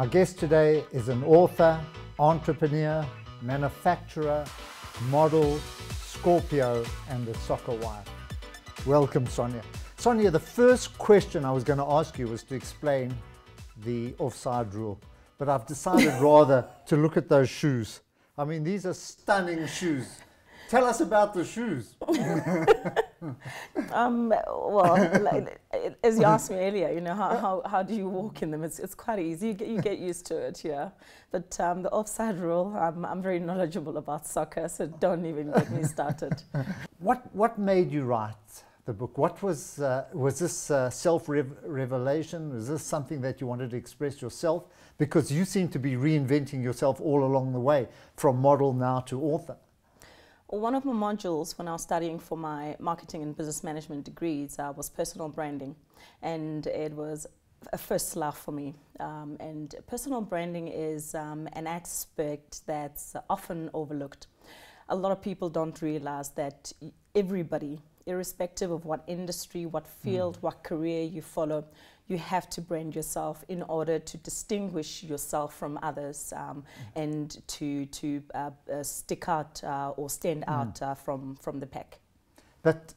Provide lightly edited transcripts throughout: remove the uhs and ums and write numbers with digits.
Our guest today is an author, entrepreneur, manufacturer, model, Scorpio, and a soccer wife. Welcome, Sonia. Sonia, the first question I was going to ask you was to explain the offside rule, but I've decided rather to look at those shoes. I mean, these are stunning shoes. Tell us about the shoes. As you asked me earlier, you know, how do you walk in them? It's quite easy. You get used to it, yeah. But the offside rule, I'm very knowledgeable about soccer, so don't even get me started. What made you write the book? What was this self-revelation? Was this something that you wanted to express yourself? Because you seem to be reinventing yourself all along the way, from model now to author. One of my modules when I was studying for my marketing and business management degrees was personal branding, and it was a first love for me. And personal branding is an aspect that's often overlooked. A lot of people don't realize that everybody, irrespective of what industry, what field, what career you follow, you have to brand yourself in order to distinguish yourself from others and to stick out or stand out from the pack. But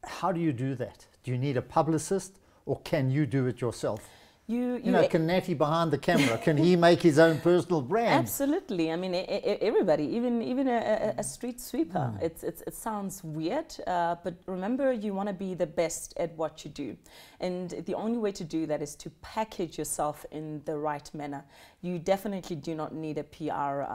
how do you do that? Do you need a publicist, or can you do it yourself? You know, can Natty behind the camera, can he make his own personal brand? Absolutely. I mean, everybody, even a street sweeper. It sounds weird, but remember, you want to be the best at what you do. And the only way to do that is to package yourself in the right manner. You definitely do not need a PR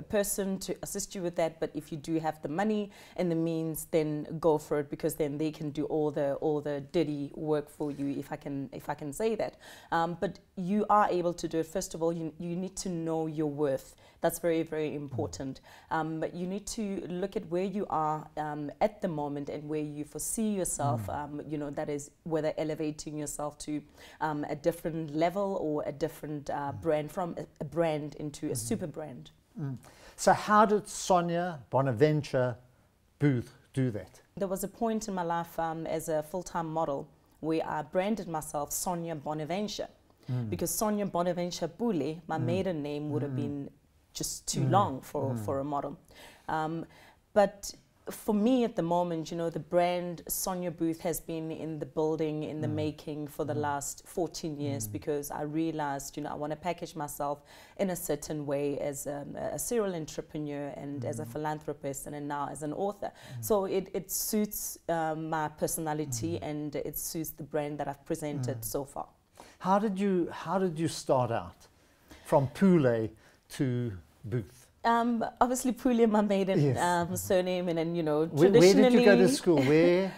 person to assist you with that, but if you do have the money and the means, then go for it, because then they can do all the dirty work for you, if I can say that. But you are able to do it. First of all, you need to know your worth. That's very, very important. But you need to look at where you are at the moment and where you foresee yourself, you know, that is whether elevating yourself to a different level or a different brand, from a brand into a super brand. So how did Sonia Bonaventure Booth do that? There was a point in my life as a full-time model where I branded myself Sonia Bonaventure, because Sonia Bonaventure Bule, my maiden name, would have been just too long for a model. But for me at the moment, you know, the brand Sonia Booth has been in the building, in the making for the last 14 years, because I realized, you know, I want to package myself in a certain way as a serial entrepreneur and as a philanthropist, and now as an author. So it suits my personality and it suits the brand that I've presented so far. How did you start out from Pule to Booth? Obviously Pule, my maiden surname, and then, you know, Where traditionally... did you go to school? Where?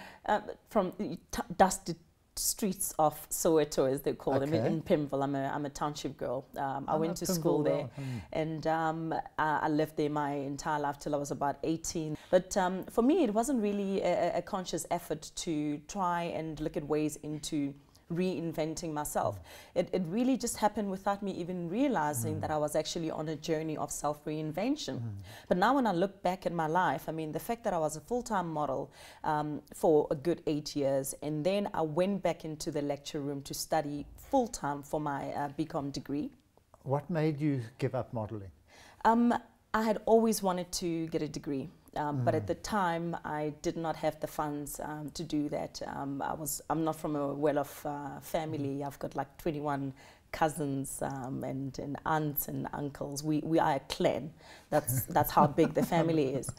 From the dusty streets of Soweto, as they call them, in Pimville. I'm a township girl. I went to school there, and I lived there my entire life till I was about 18. But for me, it wasn't really a conscious effort to try and look at ways into reinventing myself. It really just happened without me even realizing that I was actually on a journey of self-reinvention. But now when I look back at my life, I mean, the fact that I was a full-time model for a good 8 years, and then I went back into the lecture room to study full-time for my BCom degree. What made you give up modeling? I had always wanted to get a degree. But at the time, I did not have the funds to do that. I'm not from a well-off family. I've got like 21 cousins and aunts and uncles. We are a clan. That's how big the family is.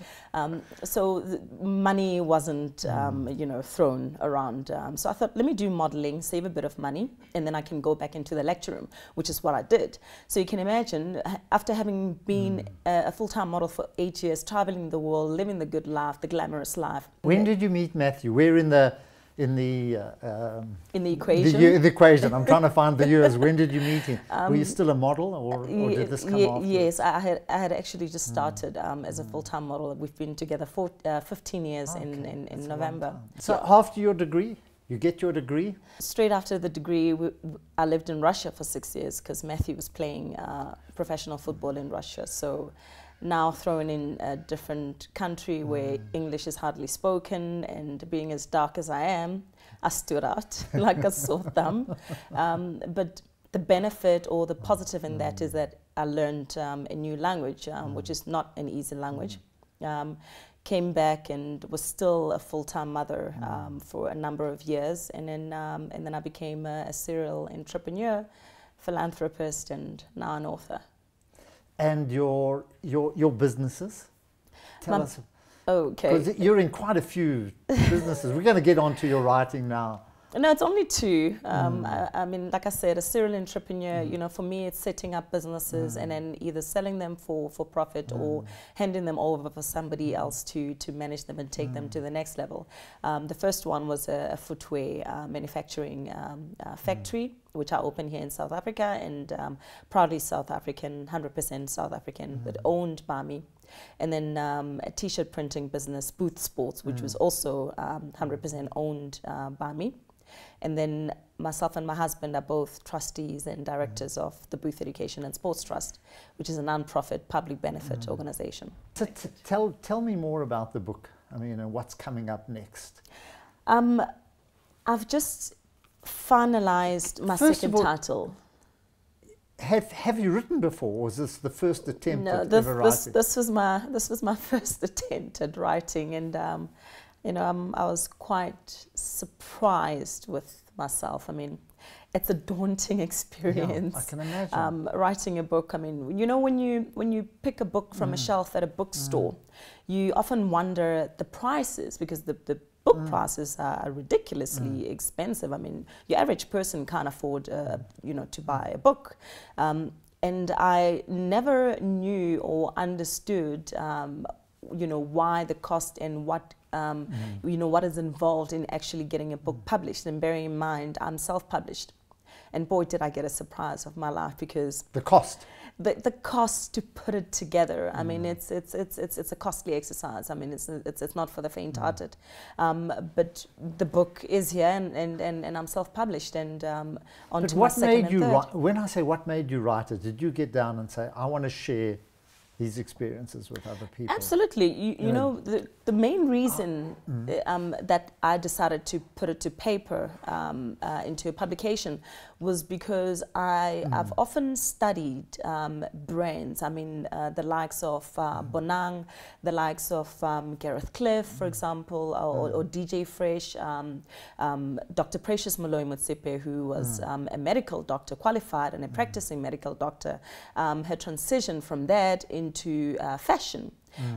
So the money wasn't you know, thrown around. So I thought, let me do modeling, save a bit of money, and then I can go back into the lecture room, which is what I did. So you can imagine, after having been a full-time model for 8 years, traveling the world, living the good life, the glamorous life. When did you meet Matthew? Where in the equation? The equation. I'm trying to find the years. When did you meet him? Were you still a model, or did this come after? Yes, I had actually just started as a full-time model. We've been together for 15 years in November. So after your degree, you get your degree? Straight after the degree, I lived in Russia for 6 years, because Matthew was playing professional football in Russia. So now thrown in a different country where English is hardly spoken, and being as dark as I am, I stood out like a sore thumb. But the benefit or the positive in that is that I learned a new language, which is not an easy language. Came back and was still a full-time mother for a number of years, and then I became a serial entrepreneur, philanthropist, and now an author. And your businesses? Tell us. Okay. Because you're in quite a few businesses. We're going to get on to your writing now. No, it's only two. I mean, like I said, a serial entrepreneur, you know, for me, it's setting up businesses and then either selling them for profit or handing them over for somebody else to manage them and take them to the next level. The first one was a footwear manufacturing factory, which I opened here in South Africa, and proudly South African, 100% South African, but owned by me. And then a t-shirt printing business, Booth Sports, which was also 100% owned by me. And then myself and my husband are both trustees and directors of the Booth Education and Sports Trust, which is a non-profit public benefit organization. So tell me more about the book. I mean, what's coming up next? I've just finalized my second title. Have you written before, or was this the first attempt at ever writing? This was my first attempt at writing, and you know, I was quite surprised with myself. I mean, it's a daunting experience. Yeah, I can imagine. Writing a book. I mean, you know, when you pick a book from a shelf at a bookstore, you often wonder the prices, because the book prices are ridiculously expensive. I mean, your average person can't afford, you know, to buy a book. And I never knew or understood, you know, why the cost and what, you know, what is involved in actually getting a book published. And bearing in mind, I'm self-published. And boy, did I get a surprise of my life, because the cost. The cost to put it together. I mean, it's a costly exercise. I mean, it's not for the faint-hearted. But the book is here, and I'm self-published, and on to my second and third. When I say what made you write it, did you get down and say, I want to share these experiences with other people? Absolutely. You know, the main reason that I decided to put it to paper, into a publication, was because I've often studied brands. I mean, the likes of Bonang, the likes of Gareth Cliff, for example, or DJ Fresh, Dr. Precious Moloi Motsepe, who was a medical doctor, qualified and a practicing medical doctor, her transition from that into fashion.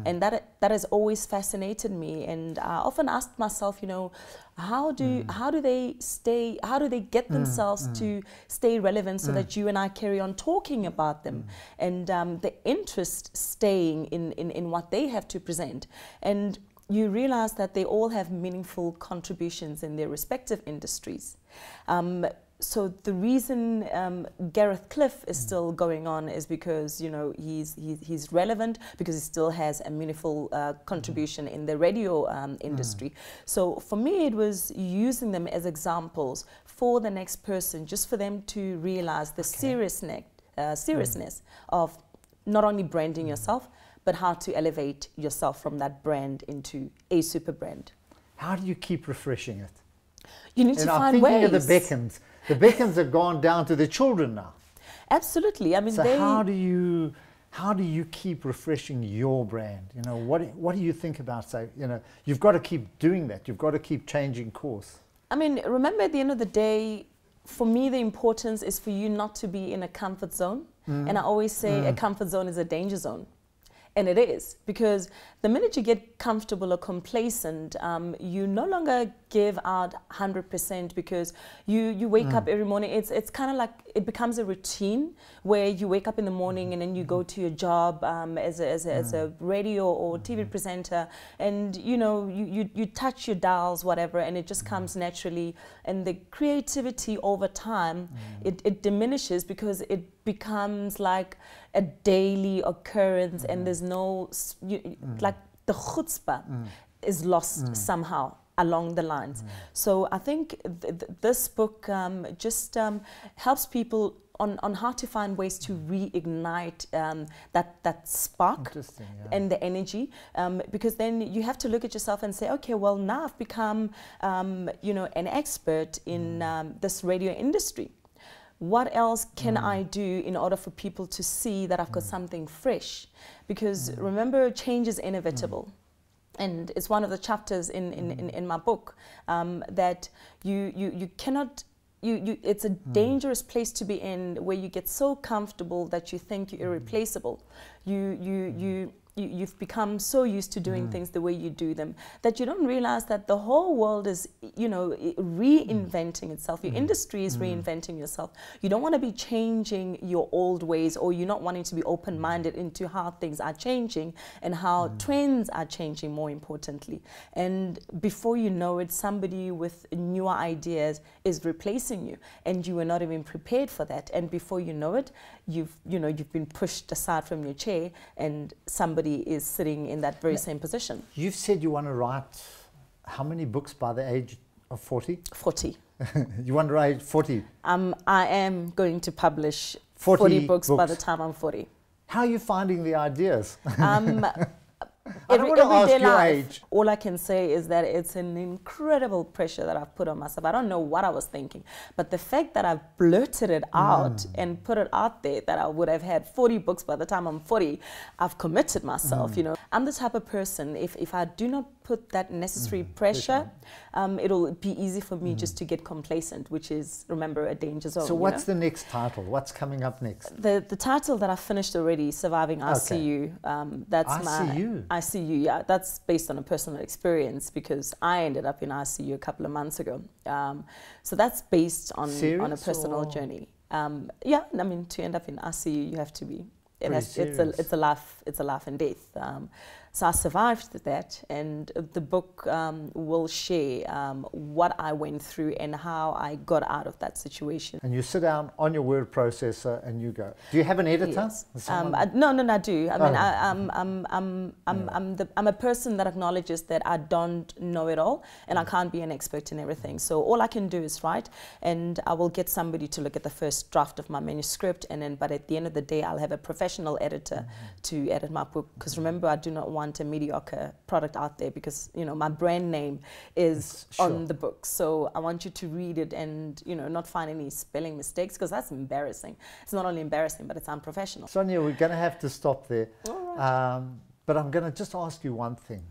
And that has always fascinated me, and I often asked myself, you know, how do they get themselves to stay relevant so that you and I carry on talking about them, and the interest staying in what they have to present. And you realize that they all have meaningful contributions in their respective industries. So the reason Gareth Cliff is still going on is because, you know, he's relevant, because he still has a meaningful contribution in the radio industry. So for me, it was using them as examples for the next person, just for them to realize the seriousness of not only branding yourself, but how to elevate yourself from that brand into a super brand. How do you keep refreshing it? You need to find ways. I'm thinking of the Beckhams. The Beckhams have gone down to the children now. Absolutely. I mean, so how do you keep refreshing your brand? You know, what do you think about, say, you know, you've got to keep doing that. You've got to keep changing course. I mean, remember, at the end of the day, for me, the importance is for you not to be in a comfort zone. And I always say a comfort zone is a danger zone. And it is, because the minute you get comfortable or complacent, you no longer give out 100%, because you wake up every morning. It's kind of like, it becomes a routine where you wake up in the morning and then you go to your job as a radio or TV presenter, and you know, you touch your dials, whatever, and it just comes naturally. And the creativity over time, it diminishes, because it becomes like a daily occurrence, and there's no, like the chutzpah is lost somehow along the lines. So I think this book just helps people on how to find ways to reignite that spark and the energy, because then you have to look at yourself and say, okay, well, now I've become you know, an expert in this radio industry. what else can I do in order for people to see that I've got something fresh? Because remember, change is inevitable. And it's one of the chapters in my book that you cannot, it's a dangerous place to be in, where you get so comfortable that you think you're irreplaceable. You've become so used to doing things the way you do them that you don't realize that the whole world is, you know, reinventing itself. Your industry is reinventing yourself. You don't want to be changing your old ways, or you're not wanting to be open-minded into how things are changing and how trends are changing, more importantly. And before you know it, somebody with newer ideas is replacing you, and you were not even prepared for that. And before you know it, you've been pushed aside from your chair, and somebody is sitting in that very same position. You've said you want to write how many books by the age of 40? 40. You want to write 40? I am going to publish 40 books by the time I'm 40. How are you finding the ideas? I don't want to ask your age. All I can say is that it's an incredible pressure that I've put on myself. I don't know what I was thinking, but the fact that I've blurted it out and put it out there that I would have had 40 books by the time I'm 40, I've committed myself, you know. I'm the type of person, if I do not put that necessary pressure, it'll be easy for me just to get complacent, which is, remember, a danger zone. So what's the next title? What's coming up next? The title that I finished already, Surviving ICU, that's ICU? ICU, yeah, that's based on a personal experience, because I ended up in ICU a couple of months ago. So that's based on a personal journey. Yeah, I mean, to end up in ICU, you have to be. It's a life and death. So I survived that, and the book will share what I went through and how I got out of that situation. And you sit down on your word processor and you go. Do you have an editor? Yes. No, I do. I mean, I'm a person that acknowledges that I don't know it all, and I can't be an expert in everything. So all I can do is write, and I will get somebody to look at the first draft of my manuscript, and then, but at the end of the day, I'll have a professional editor to edit my book. Because remember, I do not want a mediocre product out there, because, you know, my brand name is on the book. So I want you to read it and, you know, not find any spelling mistakes, because that's embarrassing. It's not only embarrassing, but it's unprofessional. Sonia, we're going to have to stop there. All right. But I'm going to just ask you one thing.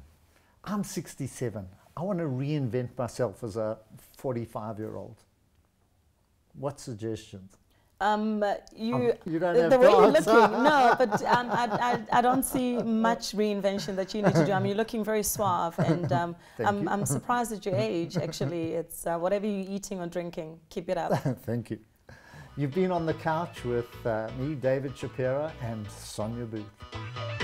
I'm 67. I want to reinvent myself as a 45-year-old. What suggestions? You don't have the way you're answer. looking, no, but I don't see much reinvention that you need to do. I mean, you're looking very suave, and I'm surprised at your age, actually. It's whatever you're eating or drinking, keep it up. Thank you. You've been on the couch with me, David Shapiro, and Sonia Booth.